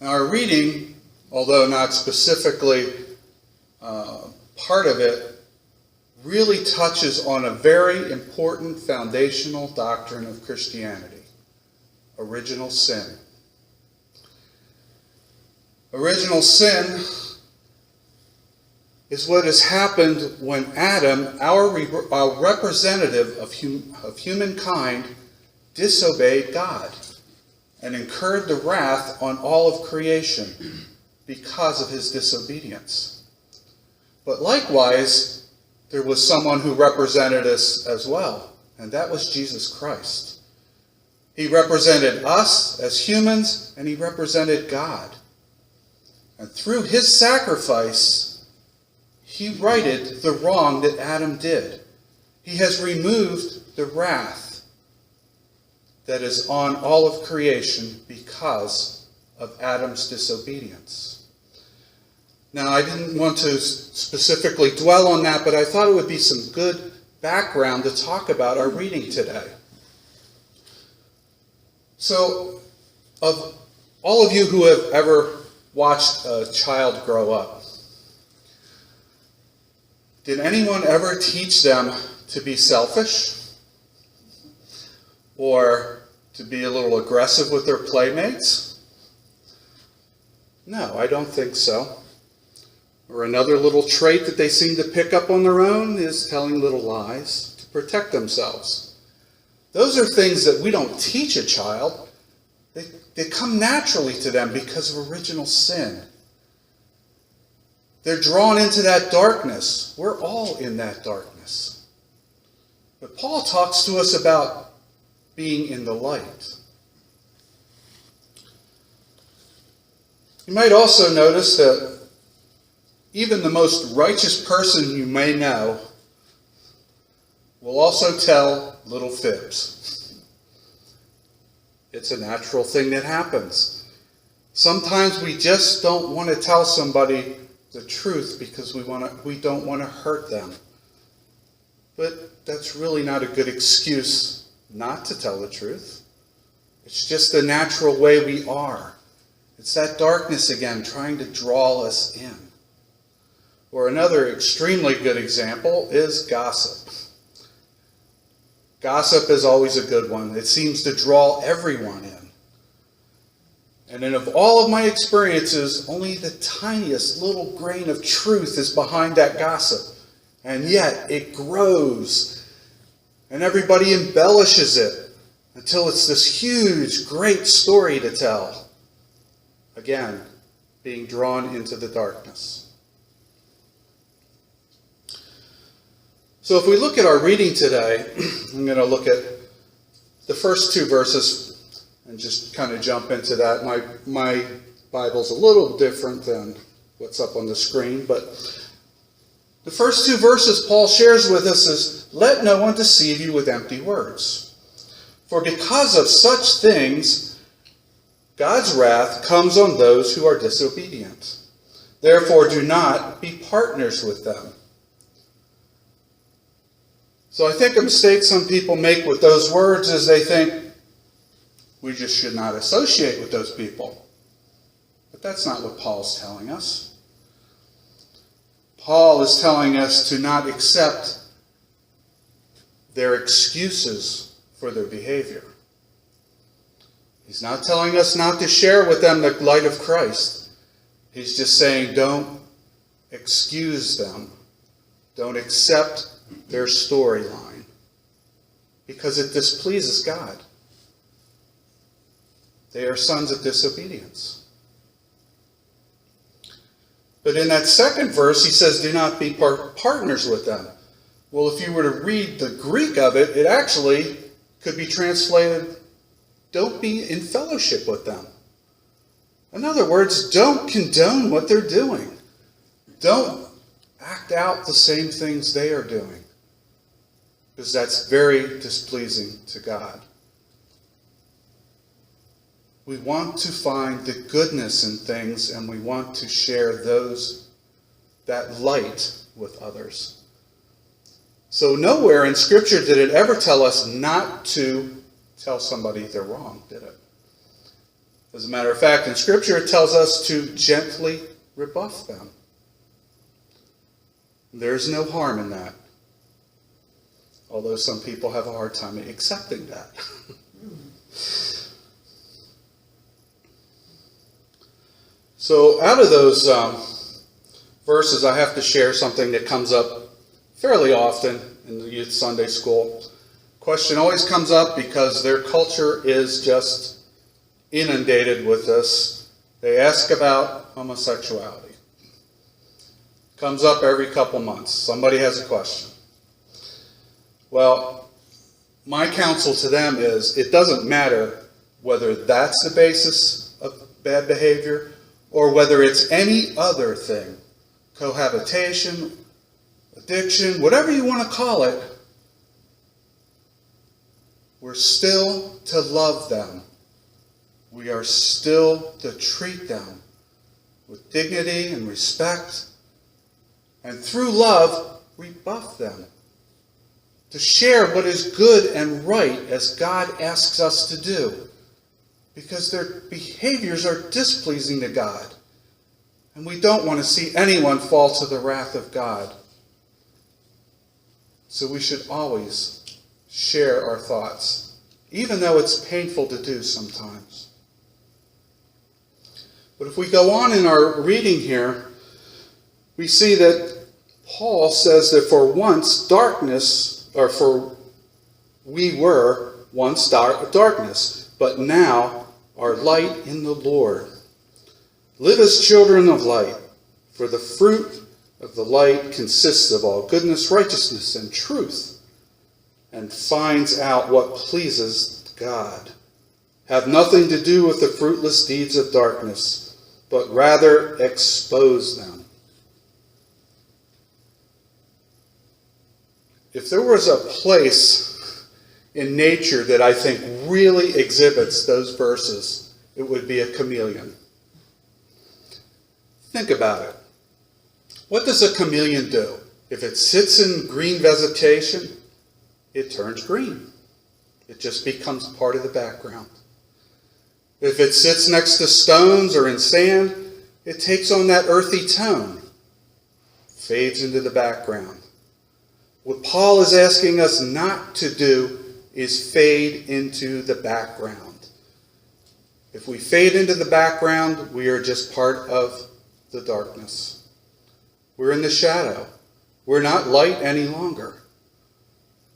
Our reading, although not specifically part of it, really touches on a very important foundational doctrine of Christianity: original sin. Original sin is what has happened when Adam, our representative of humankind, disobeyed God and incurred the wrath on all of creation because of his disobedience. But likewise, there was someone who represented us as well, and that was Jesus Christ. He represented us as humans, and he represented God. And through his sacrifice, he righted the wrong that Adam did. He has removed the wrath that is on all of creation because of Adam's disobedience. Now, I didn't want to specifically dwell on that, but I thought it would be some good background to talk about our reading today. So, of all of you who have ever watched a child grow up, did anyone ever teach them to be selfish? Or to be a little aggressive with their playmates? No, I don't think so. Or another little trait that they seem to pick up on their own is telling little lies to protect themselves. Those are things that we don't teach a child. They come naturally to them because of original sin. They're drawn into that darkness. We're all in that darkness. But Paul talks to us about being in the light. You might also notice that even the most righteous person you may know will also tell little fibs. It's a natural thing that happens. Sometimes we just don't want to tell somebody the truth because we don't want to hurt them. But that's really not a good excuse not to tell the truth. It's just the natural way we are. It's that darkness again trying to draw us in. Or another extremely good example is gossip. Gossip is always a good one. It seems to draw everyone in. And in of all of my experiences, only the tiniest little grain of truth is behind that gossip. And yet it grows. And everybody embellishes it until it's this huge, great story to tell. Again, being drawn into the darkness. So if we look at our reading today, I'm going to look at the first two verses and just kind of jump into that. My Bible's a little different than what's up on the screen, but the first two verses Paul shares with us is, "Let no one deceive you with empty words. For because of such things, God's wrath comes on those who are disobedient. Therefore, do not be partners with them." So I think a mistake some people make with those words is they think we just should not associate with those people. But that's not what Paul's telling us. Paul is telling us to not accept their excuses for their behavior. He's not telling us not to share with them the light of Christ. He's just saying don't excuse them. Don't accept their storyline because it displeases God. They are sons of disobedience. But in that second verse, he says, do not be partners with them. Well, if you were to read the Greek of it, it actually could be translated, don't be in fellowship with them. In other words, don't condone what they're doing. Don't act out the same things they are doing, because that's very displeasing to God. We want to find the goodness in things, and we want to share that light with others. So nowhere in Scripture did it ever tell us not to tell somebody they're wrong, did it? As a matter of fact, in Scripture it tells us to gently rebuff them. There's no harm in that. Although some people have a hard time accepting that. So out of those verses, I have to share something that comes up fairly often in the youth Sunday school. Question always comes up because their culture is just inundated with this. They ask about homosexuality. Comes up every couple months. Somebody has a question. Well, my counsel to them is it doesn't matter whether that's the basis of bad behavior or whether it's any other thing. Cohabitation, addiction, whatever you want to call it. We're still to love them. We are still to treat them with dignity and respect. And through love, rebuff them. To share what is good and right as God asks us to do. Because their behaviors are displeasing to God. And we don't want to see anyone fall to the wrath of God. So we should always share our thoughts, even though it's painful to do sometimes. But if we go on in our reading here, we see that Paul says that for we were once darkness, but now are light in the Lord. Live as children of light, for the fruit of the light consists of all goodness, righteousness, and truth, and finds out what pleases God. Have nothing to do with the fruitless deeds of darkness, but rather expose them. If there was a place in nature that I think really exhibits those verses, it would be a chameleon. Think about it. What does a chameleon do? If it sits in green vegetation, it turns green. It just becomes part of the background. If it sits next to stones or in sand, it takes on that earthy tone, fades into the background. What Paul is asking us not to do is fade into the background. If we fade into the background, we are just part of the darkness. We're in the shadow. We're not light any longer.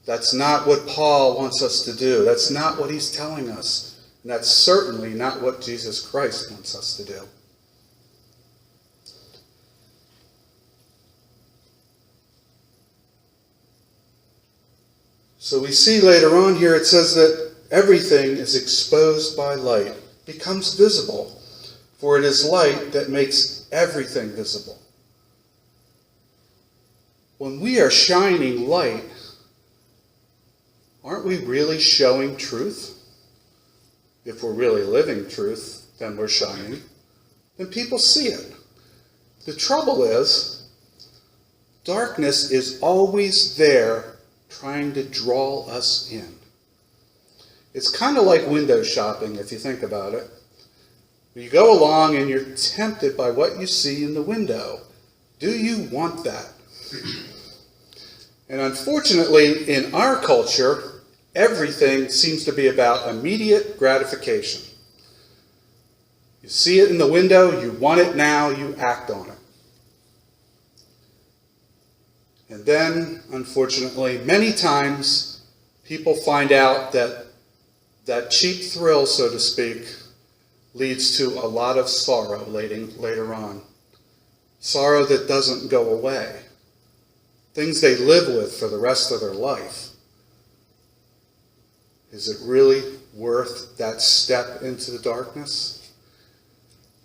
That's not what Paul wants us to do. That's not what he's telling us. And that's certainly not what Jesus Christ wants us to do. So we see later on here it says that everything is exposed by light, becomes visible, for it is light that makes everything visible. When we are shining light, aren't we really showing truth? If we're really living truth, then we're shining. Then people see it. The trouble is, darkness is always there trying to draw us in. It's kind of like window shopping, if you think about it. You go along and you're tempted by what you see in the window. Do you want that? And unfortunately, in our culture, everything seems to be about immediate gratification. You see it in the window, you want it now, you act on it. And then, unfortunately, many times people find out that that cheap thrill, so to speak, leads to a lot of sorrow later on. Sorrow that doesn't go away. Things they live with for the rest of their life. Is it really worth that step into the darkness?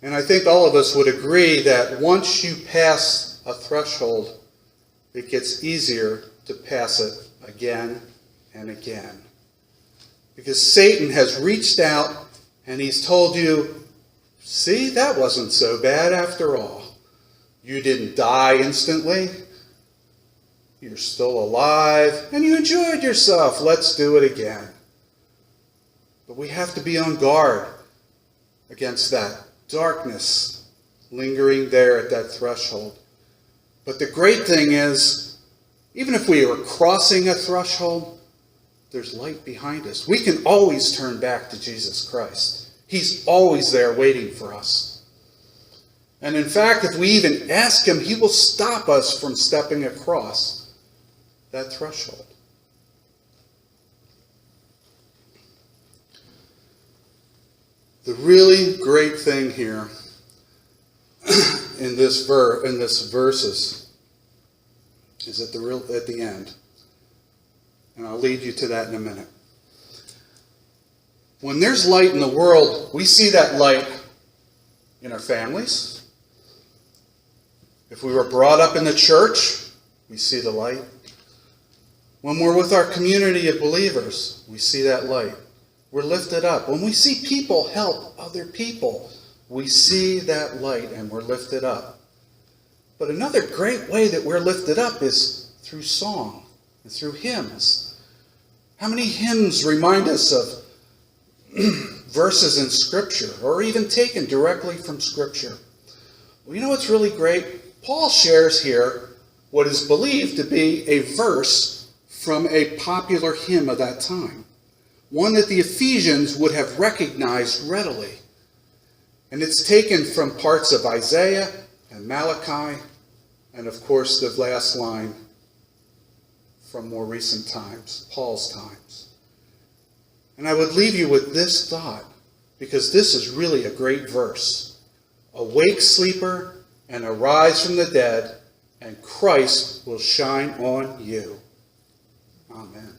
And I think all of us would agree that once you pass a threshold, it gets easier to pass it again and again. Because Satan has reached out and he's told you, see, that wasn't so bad after all. You didn't die instantly. You're still alive and you enjoyed yourself. Let's do it again. But we have to be on guard against that darkness lingering there at that threshold. But the great thing is, even if we are crossing a threshold, there's light behind us. We can always turn back to Jesus Christ. He's always there waiting for us. And in fact, if we even ask him, he will stop us from stepping across that threshold. The really great thing here in this verses is at the end. And I'll lead you to that in a minute. When there's light in the world, we see that light in our families. If we were brought up in the church, we see the light. When we're with our community of believers, we see that light. We're lifted up. When we see people help other people, we see that light and we're lifted up. But another great way that we're lifted up is through song and through hymns. How many hymns remind us of verses in Scripture, or even taken directly from Scripture? Well, you know what's really great? Paul shares here what is believed to be a verse from a popular hymn of that time, one that the Ephesians would have recognized readily. And it's taken from parts of Isaiah and Malachi, and of course the last line from more recent times, Paul's times. And I would leave you with this thought, because this is really a great verse. Awake, sleeper, and arise from the dead, and Christ will shine on you. Amen.